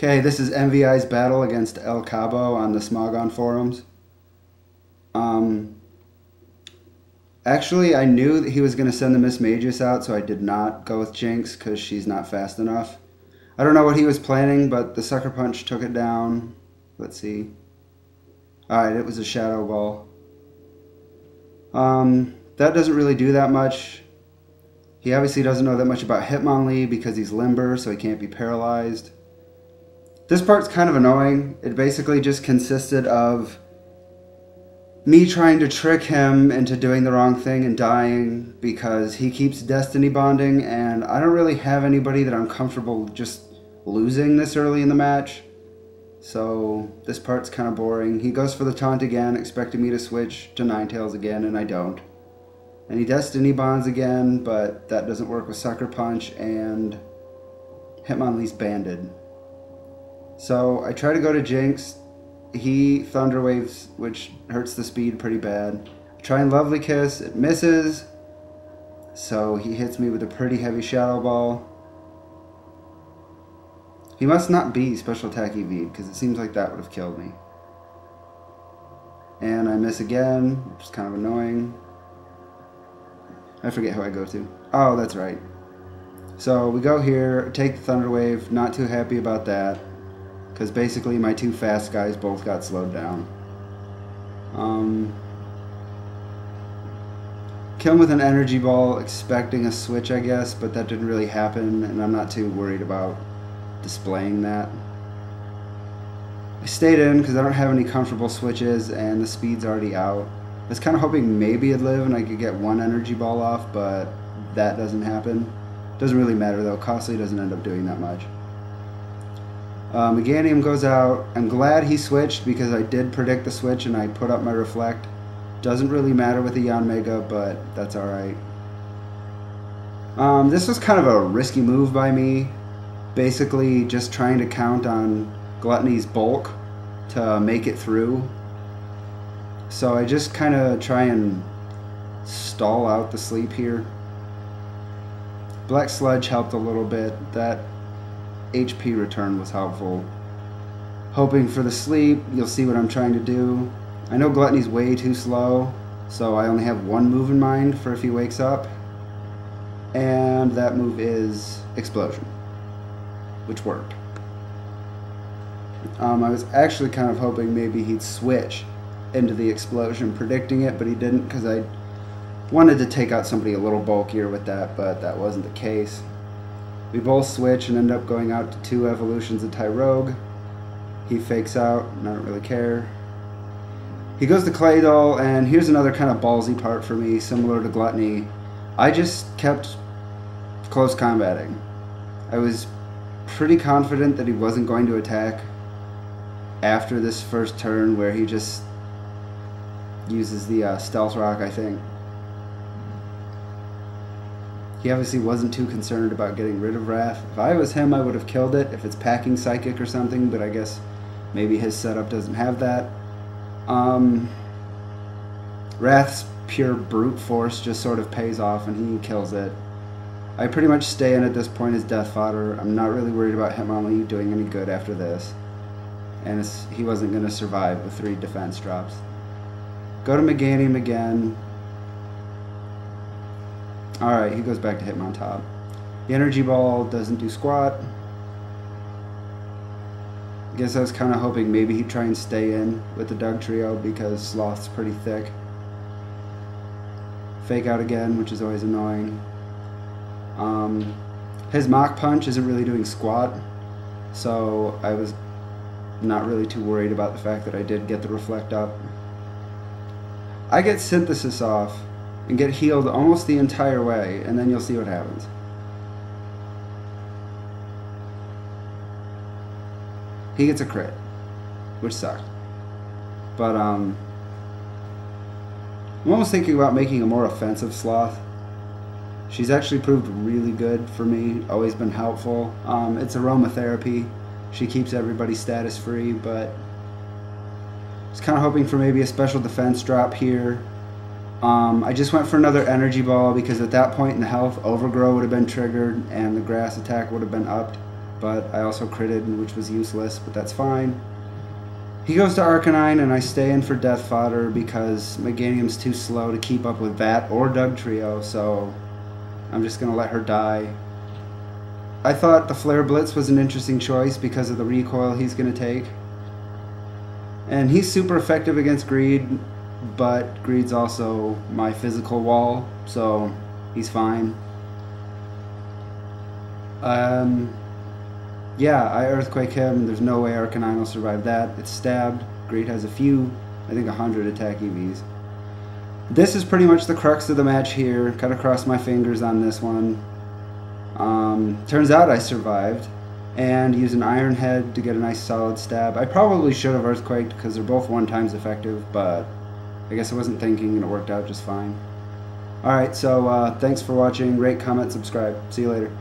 Okay, this is envyEye's battle against El Cabo on the Smogon forums. Actually, I knew that he was going to send the Miss Magus out, so I did not go with Jinx because she's not fast enough. I don't know what he was planning, but the Sucker Punch took it down. Let's see. Alright, it was a Shadow Ball. That doesn't really do that much. He obviously doesn't know that much about Hitmonlee because he's limber, so he can't be paralyzed. This part's kind of annoying. It basically just consisted of me trying to trick him into doing the wrong thing and dying because he keeps Destiny bonding, and I don't really have anybody that I'm comfortable just losing this early in the match. So this part's kind of boring. He goes for the taunt again, expecting me to switch to Ninetales again, and I don't. And he Destiny bonds again, but that doesn't work with Sucker Punch, and Hitmonlee's banded. So I try to go to Jinx. He Thunder Waves, which hurts the speed pretty bad. I try and Lovely Kiss. It misses. So he hits me with a pretty heavy Shadow Ball. He must not be Special Attack EV, because it seems like that would have killed me. And I miss again, which is kind of annoying. I forget who I go to. Oh, that's right. So we go here, take the Thunder Wave. Not too happy about that, because basically my two fast guys both got slowed down. Kill him with an Energy Ball, expecting a switch, I guess, but that didn't really happen, and I'm not too worried about displaying that. I stayed in because I don't have any comfortable switches, and the speed's already out. I was kind of hoping maybe it'd live and I could get one Energy Ball off, but that doesn't happen. Doesn't really matter though, Costly doesn't end up doing that much. Meganium goes out. I'm glad he switched because I did predict the switch and I put up my Reflect. Doesn't really matter with the Yanmega, but that's alright. This was kind of a risky move by me. Basically just trying to count on Gluttony's bulk to make it through. So I just kind of try and stall out the sleep here. Black Sludge helped a little bit. That HP return was helpful. Hoping for the sleep. You'll see what I'm trying to do. I know Gluttony's way too slow, so I only have one move in mind for if he wakes up. And that move is Explosion, which worked. I was actually kind of hoping maybe he'd switch into the Explosion, predicting it, but he didn't because I wanted to take out somebody a little bulkier with that, but that wasn't the case. We both switch and end up going out to 2 evolutions of Tyrogue. He fakes out, and I don't really care. He goes to Claydol, and here's another kind of ballsy part for me, similar to Gluttony. I just kept close combating. I was pretty confident that he wasn't going to attack after this first turn where he just uses the Stealth Rock, I think. He obviously wasn't too concerned about getting rid of Wrath. If I was him, I would have killed it if it's packing Psychic or something, but I guess maybe his setup doesn't have that. Wrath's pure brute force just sort of pays off and he kills it. I pretty much stay in at this point as death fodder. I'm not really worried about Hitmonlee doing any good after this. And he wasn't going to survive with 3 defense drops. Go to Meganium again. Alright, he goes back to Hitmontop. The Energy Ball doesn't do squat. I guess I was kind of hoping maybe he'd try and stay in with the Doug Trio because Sloth's pretty thick. Fake out again, which is always annoying. His Mach Punch isn't really doing squat, so I was not really too worried about the fact that I did get the Reflect up. I get Synthesis off and get healed almost the entire way, and then you'll see what happens. He gets a crit, which sucked. But I'm almost thinking about making a more offensive Sloth. She's actually proved really good for me, always been helpful. It's aromatherapy. She keeps everybody status free, but I was kind of hoping for maybe a special defense drop here. I just went for another Energy Ball because at that point in the health, Overgrow would have been triggered and the Grass attack would have been upped. but I also critted, which was useless, but that's fine. He goes to Arcanine, and I stay in for Death Fodder because Meganium's too slow to keep up with Vat or Dugtrio, so I'm just going to let her die. I thought the Flare Blitz was an interesting choice because of the recoil he's going to take. And he's super effective against Greed, but Greed's also my physical wall, so he's fine. Yeah, I Earthquake him. There's no way Arcanine will survive that. It's stabbed. Greed has a few, I think 100 attack EVs. This is pretty much the crux of the match here. Gotta cross my fingers on this one. Turns out I survived and used an Iron Head to get a nice solid stab. I probably should have Earthquaked because they're both 1x effective, but I guess I wasn't thinking and it worked out just fine. Alright, so thanks for watching. Rate, comment, subscribe. See you later.